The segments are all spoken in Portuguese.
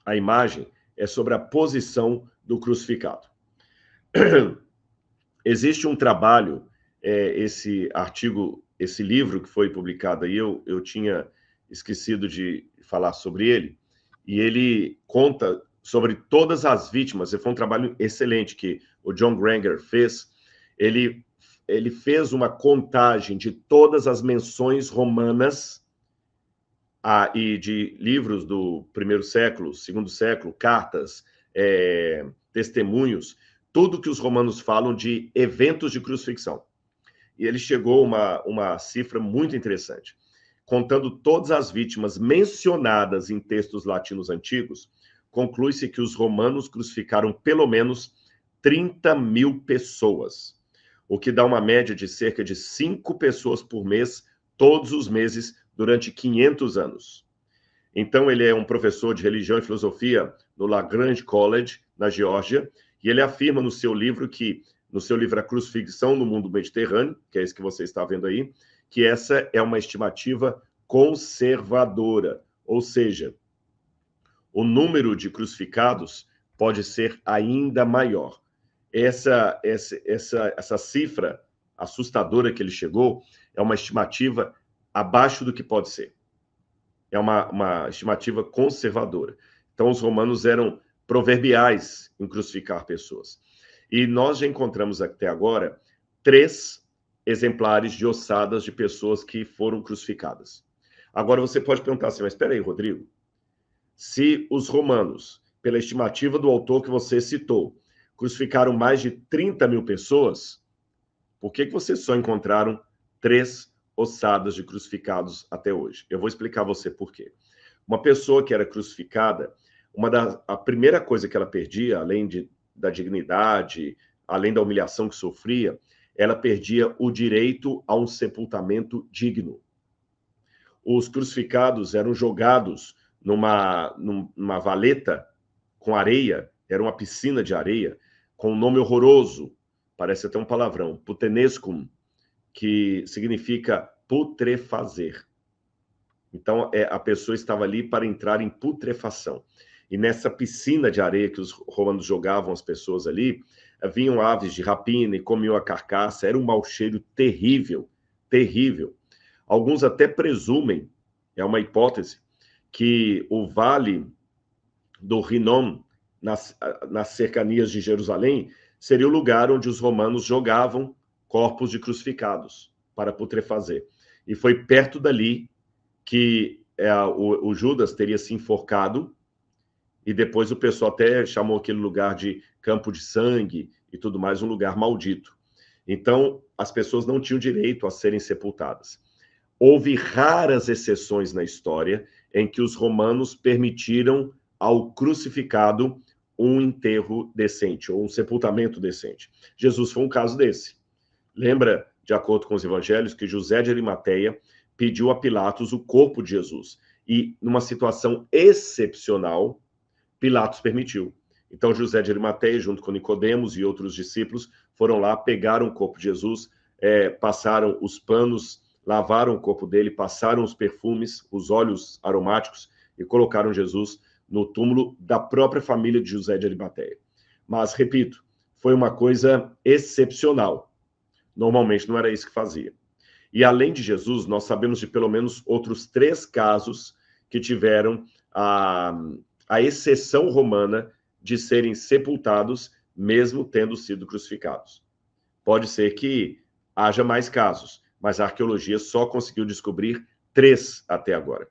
a imagem é sobre a posição do crucificado. Existe um trabalho, esse artigo, esse livro que foi publicado aí, eu tinha esquecido de falar sobre ele, e ele conta sobre todas as vítimas. Foi um trabalho excelente que o John Granger fez. Ele fez uma contagem de todas as menções romanas e de livros do primeiro século, segundo século, cartas, testemunhos, tudo que os romanos falam de eventos de crucifixão. E ele chegou a uma cifra muito interessante. Contando todas as vítimas mencionadas em textos latinos antigos, conclui-se que os romanos crucificaram pelo menos 30.000 pessoas, o que dá uma média de cerca de 5 pessoas por mês, todos os meses, durante 500 anos. Então, ele é um professor de religião e filosofia no LaGrange College, na Geórgia, e ele afirma no seu livro A Crucifixão no Mundo Mediterrâneo, que é esse que você está vendo aí, que essa é uma estimativa conservadora, ou seja, o número de crucificados pode ser ainda maior. Essa cifra assustadora que ele chegou é uma estimativa abaixo do que pode ser. É uma estimativa conservadora. Então, os romanos eram proverbiais em crucificar pessoas. E nós já encontramos até agora 3 exemplares de ossadas de pessoas que foram crucificadas. Agora, você pode perguntar assim, mas espera aí, Rodrigo, se os romanos, pela estimativa do autor que você citou, crucificaram mais de 30.000 pessoas, por que vocês só encontraram 3 ossadas de crucificados até hoje? Eu vou explicar a você por quê. Uma pessoa que era crucificada, a primeira coisa que ela perdia, além da dignidade, além da humilhação que sofria, ela perdia o direito a um sepultamento digno. Os crucificados eram jogados numa valeta com areia, era uma piscina de areia, com um nome horroroso, parece até um palavrão, putenescum, que significa putrefazer. Então, a pessoa estava ali para entrar em putrefação. E nessa piscina de areia que os romanos jogavam as pessoas ali, vinham aves de rapina e comiam a carcaça. Era um mau cheiro terrível, terrível. Alguns até presumem, é uma hipótese, que o vale do Rinom, nas cercanias de Jerusalém, seria o lugar onde os romanos jogavam corpos de crucificados para putrefazer. E foi perto dali que o Judas teria se enforcado, e depois o pessoal até chamou aquele lugar de campo de sangue e tudo mais, um lugar maldito. Então, as pessoas não tinham direito a serem sepultadas. Houve raras exceções na história em que os romanos permitiram ao crucificado um enterro decente, ou um sepultamento decente. Jesus foi um caso desse. Lembra, de acordo com os evangelhos, que José de Arimateia pediu a Pilatos o corpo de Jesus. E, numa situação excepcional, Pilatos permitiu. Então, José de Arimateia, junto com Nicodemos e outros discípulos, foram lá, pegaram o corpo de Jesus, passaram os panos, lavaram o corpo dele, passaram os perfumes, os óleos aromáticos e colocaram Jesus no túmulo da própria família de José de Arimateia. Mas, repito, foi uma coisa excepcional. Normalmente não era isso que fazia. E além de Jesus, nós sabemos de pelo menos outros 3 casos que tiveram a exceção romana de serem sepultados, mesmo tendo sido crucificados. Pode ser que haja mais casos, mas a arqueologia só conseguiu descobrir 3 até agora.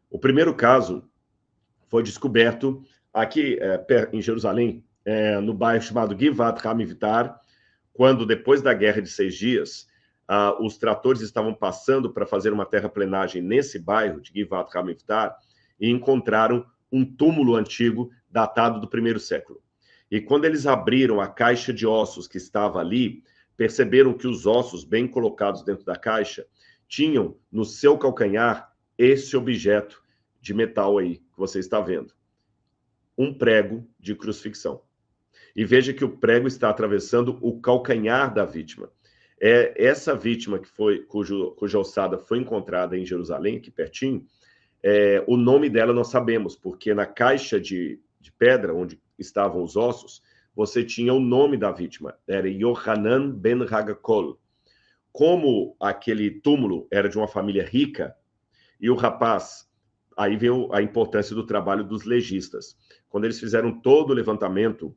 O primeiro caso foi descoberto aqui em Jerusalém, no bairro chamado Givat Hamivitar, quando, depois da Guerra de 6 Dias, os tratores estavam passando para fazer uma terraplenagem nesse bairro de Givat Hamivitar e encontraram um túmulo antigo datado do 1º século. E quando eles abriram a caixa de ossos que estava ali, perceberam que os ossos bem colocados dentro da caixa tinham no seu calcanhar esse objeto de metal aí que você está vendo. Um prego de crucifixão. E veja que o prego está atravessando o calcanhar da vítima. Essa vítima cuja ossada foi encontrada em Jerusalém, aqui pertinho, O nome dela nós sabemos, porque na caixa de pedra, onde estavam os ossos, você tinha o nome da vítima, era Yohanan ben Hagakol. Como aquele túmulo era de uma família rica, e o rapaz, aí veio a importância do trabalho dos legistas. Quando eles fizeram todo o levantamento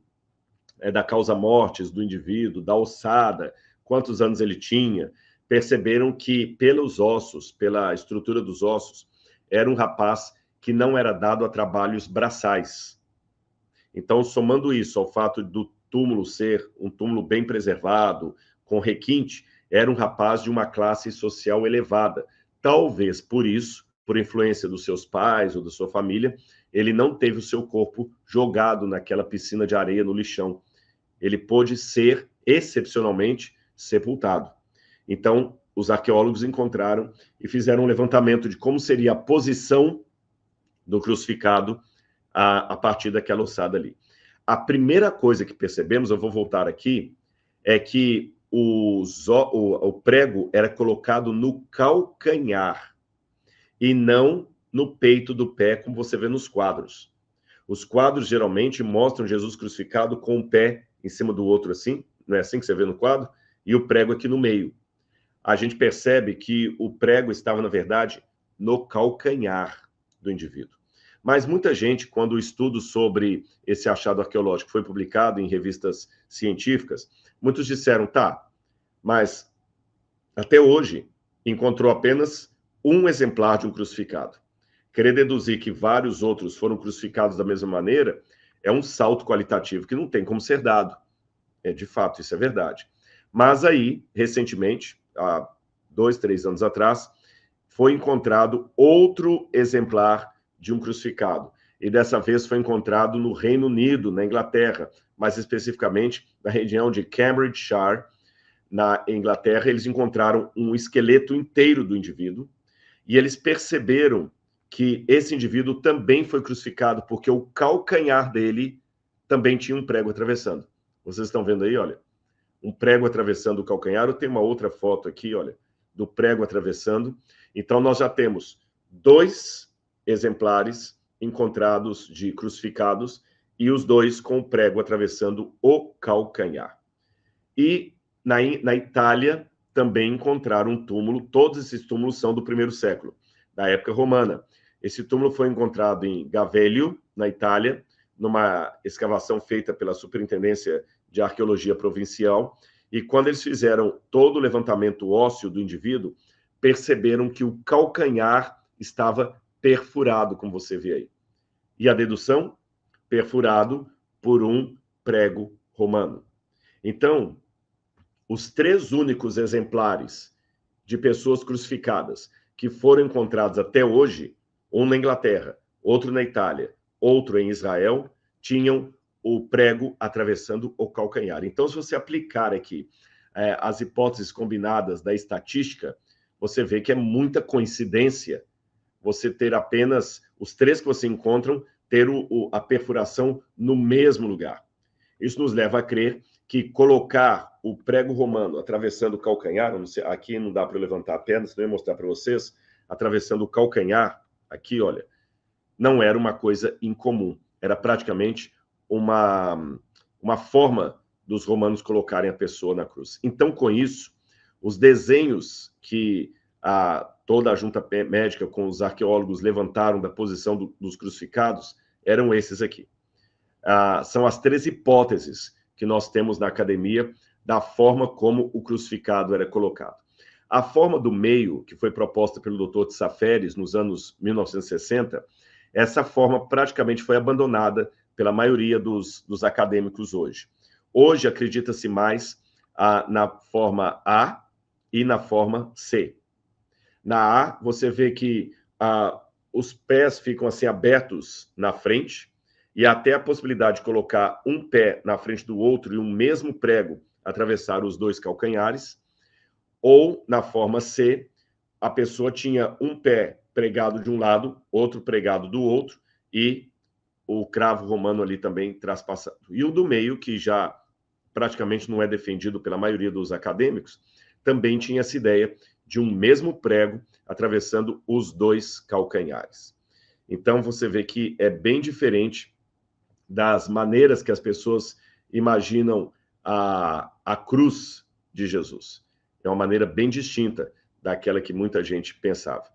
da causa mortis do indivíduo, da ossada, quantos anos ele tinha, perceberam que pelos ossos, pela estrutura dos ossos, era um rapaz que não era dado a trabalhos braçais. Então, somando isso ao fato do túmulo ser um túmulo bem preservado, com requinte, era um rapaz de uma classe social elevada. Talvez por isso, por influência dos seus pais ou da sua família, ele não teve o seu corpo jogado naquela piscina de areia no lixão. Ele pôde ser, excepcionalmente, sepultado. Então, os arqueólogos encontraram e fizeram um levantamento de como seria a posição do crucificado a partir daquela ossada ali. A primeira coisa que percebemos, eu vou voltar aqui, é que o prego era colocado no calcanhar e não no peito do pé, como você vê nos quadros. Os quadros geralmente mostram Jesus crucificado com um pé em cima do outro assim, não é assim que você vê no quadro? E o prego aqui no meio. A gente percebe que o prego estava, na verdade, no calcanhar do indivíduo. Mas muita gente, quando o estudo sobre esse achado arqueológico foi publicado em revistas científicas, muitos disseram, tá, mas até hoje encontrou apenas um exemplar de um crucificado. Querer deduzir que vários outros foram crucificados da mesma maneira é um salto qualitativo que não tem como ser dado. De fato, isso é verdade. Mas aí, recentemente, há 2, 3 anos atrás, foi encontrado outro exemplar de um crucificado. E dessa vez foi encontrado no Reino Unido, na Inglaterra, mais especificamente na região de Cambridgeshire, na Inglaterra. Eles encontraram um esqueleto inteiro do indivíduo e eles perceberam que esse indivíduo também foi crucificado porque o calcanhar dele também tinha um prego atravessando. Vocês estão vendo aí, olha, um prego atravessando o calcanhar. Eu tenho uma outra foto aqui, olha, do prego atravessando. Então, nós já temos 2 exemplares encontrados de crucificados e os 2 com o prego atravessando o calcanhar. E na Itália também encontraram um túmulo. Todos esses túmulos são do 1º século, da época romana. Esse túmulo foi encontrado em Gavelho, na Itália, numa escavação feita pela Superintendência de Arqueologia Provincial, e quando eles fizeram todo o levantamento ósseo do indivíduo, perceberam que o calcanhar estava perfurado, como você vê aí. E a dedução? Perfurado por um prego romano. Então, os 3 únicos exemplares de pessoas crucificadas que foram encontrados até hoje, um na Inglaterra, outro na Itália, outro em Israel, tinham o prego atravessando o calcanhar. Então, se você aplicar aqui as hipóteses combinadas da estatística, você vê que é muita coincidência você ter apenas os 3 que você encontram, ter a perfuração no mesmo lugar. Isso nos leva a crer que colocar o prego romano atravessando o calcanhar, não sei, aqui não dá para levantar a perna, senão eu ia mostrar para vocês, atravessando o calcanhar, aqui, olha, não era uma coisa incomum. Era praticamente uma forma dos romanos colocarem a pessoa na cruz. Então, com isso, os desenhos que toda a junta médica com os arqueólogos levantaram da posição dos crucificados eram esses aqui. São as 3 hipóteses que nós temos na academia da forma como o crucificado era colocado. A forma do meio, que foi proposta pelo Dr. Tissaferes nos anos 1960, essa forma praticamente foi abandonada pela maioria dos acadêmicos hoje. Hoje acredita-se mais na forma A e na forma C. Na A, você vê que os pés ficam assim abertos na frente, e até a possibilidade de colocar um pé na frente do outro e um mesmo prego atravessar os 2 calcanhares. Ou, na forma C, a pessoa tinha um pé pregado de um lado, outro pregado do outro, e o cravo romano ali também traspassando. E o do meio, que já praticamente não é defendido pela maioria dos acadêmicos, também tinha essa ideia de um mesmo prego, atravessando os 2 calcanhares. Então, você vê que é bem diferente das maneiras que as pessoas imaginam a cruz de Jesus. É uma maneira bem distinta daquela que muita gente pensava.